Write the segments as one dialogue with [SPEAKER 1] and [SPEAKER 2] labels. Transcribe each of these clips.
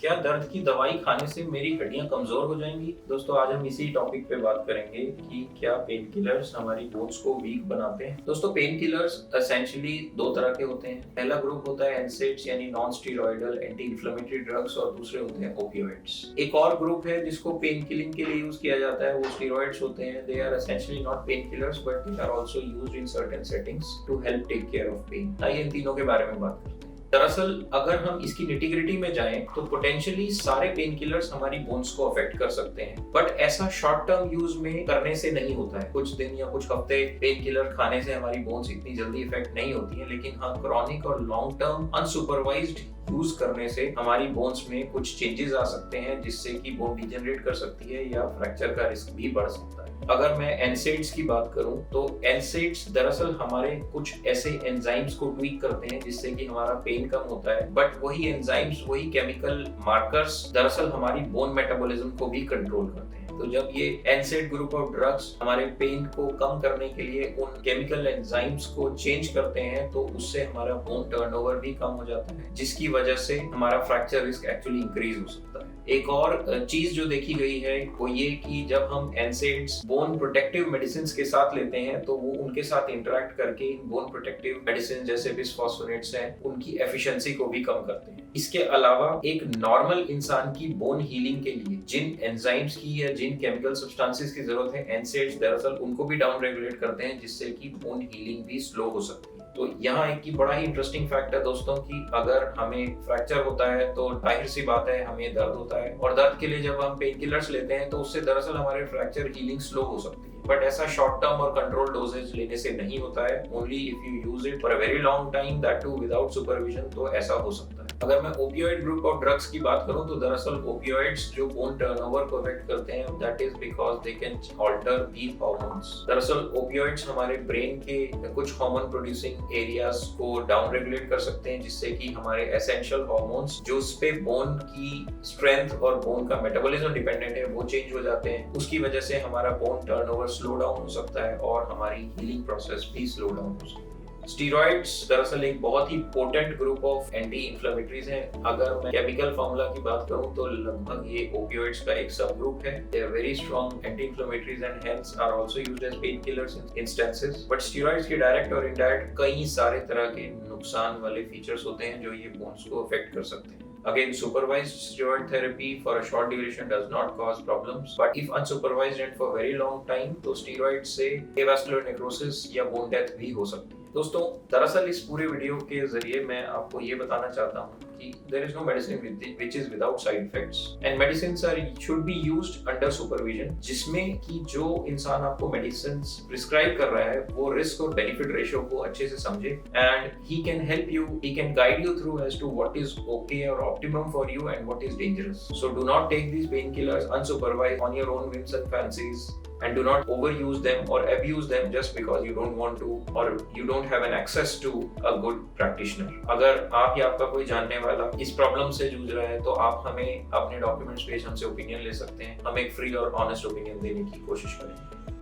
[SPEAKER 1] क्या दर्द की दवाई खाने से मेरी हड्डियां कमजोर हो जाएंगी? दोस्तों आज हम इसी टॉपिक पे बात करेंगे कि क्या पेन किलर्स हमारी बोन्स को वीक बनाते हैं। दोस्तों पेन किलर्स एसेंशियली दो तरह के होते हैं। पहला ग्रुप होता है एनसेड्स यानी non steroidal anti inflammatory drugs और दूसरे होते हैं ओपियोइड्स। एक और ग्रुप है जिसको पेन किलिंग के लिए यूज किया जाता है, वो स्टीरॉइड्स होते हैं। They are essentially not pain killers but they are also used in certain settings to help take care of pain. आइए इन तीनों के बारे में बात करते हैं। दरअसल अगर हम इसकी निटिग्रिटी में जाएं तो पोटेंशियली सारे पेन किलर्स हमारी बोन्स को अफेक्ट कर सकते हैं, बट ऐसा शॉर्ट टर्म यूज में करने से नहीं होता है। कुछ दिन या कुछ हफ्ते पेन किलर खाने से हमारी बोन्स इतनी जल्दी इफेक्ट नहीं होती है, लेकिन हाँ क्रॉनिक और लॉन्ग टर्म अनसुपरवाइज्ड यूज करने से हमारी बोन्स में कुछ चेंजेस आ सकते हैं, जिससे कि बोन डिजेनरेट कर सकती है या फ्रैक्चर का रिस्क भी बढ़ सकता है। अगर मैं एनसेड्स की बात करूं तो एनसेड्स दरअसल हमारे कुछ ऐसे एंजाइम्स को ट्वीक करते हैं जिससे कि हमारा पेन कम होता है, बट वही एंजाइम्स, वही केमिकल मार्कर्स दरअसल हमारी बोन मेटाबॉलिज्म को भी कंट्रोल करते हैं। तो जब ये एनसेड ग्रुप ऑफ ड्रग्स हमारे पेन को कम करने के लिए उन केमिकल एंजाइम्स को चेंज करते हैं तो उससे हमारा बोन टर्नओवर भी कम हो जाता है, जिसकी वजह से हमारा फ्रैक्चर रिस्क एक्चुअली इंक्रीज हो सकता है। एक और चीज जो देखी गई है वो ये कि जब हम एनसेड्स बोन प्रोटेक्टिव मेडिसिन के साथ लेते हैं तो वो उनके साथ इंटरेक्ट करके बोन प्रोटेक्टिव मेडिसिन जैसे बिस्फॉस्फोनेट्स हैं उनकी एफिशिएंसी को भी कम करते हैं। इसके अलावा एक नॉर्मल इंसान की बोन हीलिंग के लिए जिन एंजाइम्स की या जिन केमिकल सब्सटेंसेस की जरूरत है, एनसेड्स दरअसल उनको भी डाउन रेगुलेट करते हैं, जिससे कि बोन हीलिंग भी स्लो हो सकती है। तो यहाँ एक की बड़ा ही इंटरेस्टिंग फैक्ट है दोस्तों कि अगर हमें फ्रैक्चर होता है तो जाहिर सी बात है हमें दर्द होता है, और दर्द के लिए जब हम पेन किलर्स लेते हैं तो उससे दरअसल हमारे फ्रैक्चर हीलिंग स्लो हो सकती है। बट ऐसा शॉर्ट टर्म और कंट्रोल डोजेज लेने से नहीं होता है। Only if you use it for a very long time, that too without supervision, तो ऐसा हो सकता है। अगर मैं ओपियोइड ग्रुप ऑफ ड्रग्स की बात करूं तो दरअसल ओपियोइड्स जो बोन टर्नओवर को अफेक्ट करते हैं, that is because they can alter these hormones. दरअसल ओपियोइड्स हमारे ब्रेन के कुछ हार्मोन प्रोड्यूसिंग एरियाज को डाउन रेगुलेट कर सकते हैं, जिससे कि हमारे एसेंशियल हार्मोन्स जो उस पे बोन की स्ट्रेंथ और बोन का मेटाबॉलिज्म डिपेंडेंट है वो चेंज हो जाते हैं। उसकी वजह से हमारा बोन टर्नओवर स्लो डाउन हो सकता है और हमारी हीलिंग प्रोसेस भी स्लो डाउन हो सकती है। स्टीरॉइड्स दरअसल एक बहुत ही पोटेंट ग्रुप ऑफ एंटी इंफ्लेमेटरीज हैं। अगर मैं केमिकल फार्मूला की बात करूं तो लगभग ये ओपियोइड्स का एक सब ग्रुप है। They are very strong anti inflammatories and hence are also used as pain killers in instances. But steroids के डायरेक्ट और इनडायरेक्ट कई सारे तरह के नुकसान वाले फीचर्स होते हैं जो ये बोन्स को अफेक्ट कर सकते हैं। Again, supervised steroid therapy for a short duration does not cause problems, but if unsupervised and for very long time, तो steroid से avascular necrosis या bone death भी हो सकती है। दोस्तों दरअसल इस पूरे वीडियो के जरिए मैं आपको ये बताना चाहता हूँ कि there is no medicine which is without side effects and medicines should be used under supervision, जिसमें कि जो इंसान आपको medicines prescribe कर रहा है वो रिस्क और बेनिफिट रेशियो को अच्छे से समझे and he can help you, he can guide you through as to what is okay or optimum for you and what is dangerous. So do not take these painkillers unsupervised on your own whims and fancies, and do not overuse them or abuse them just because you don't want to or you don't have an access to a good practitioner. अगर आप या आपका कोई जानने वाला इस problem से जूझ रहा है तो आप हमें अपने डॉक्यूमेंट्स भेज हमसे ओपिनियन ले सकते हैं। हम एक फ्री और ऑनेस्ट ओपिनियन देने की कोशिश करेंगे।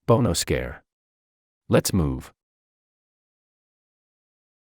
[SPEAKER 2] Bonoscare. Let's move.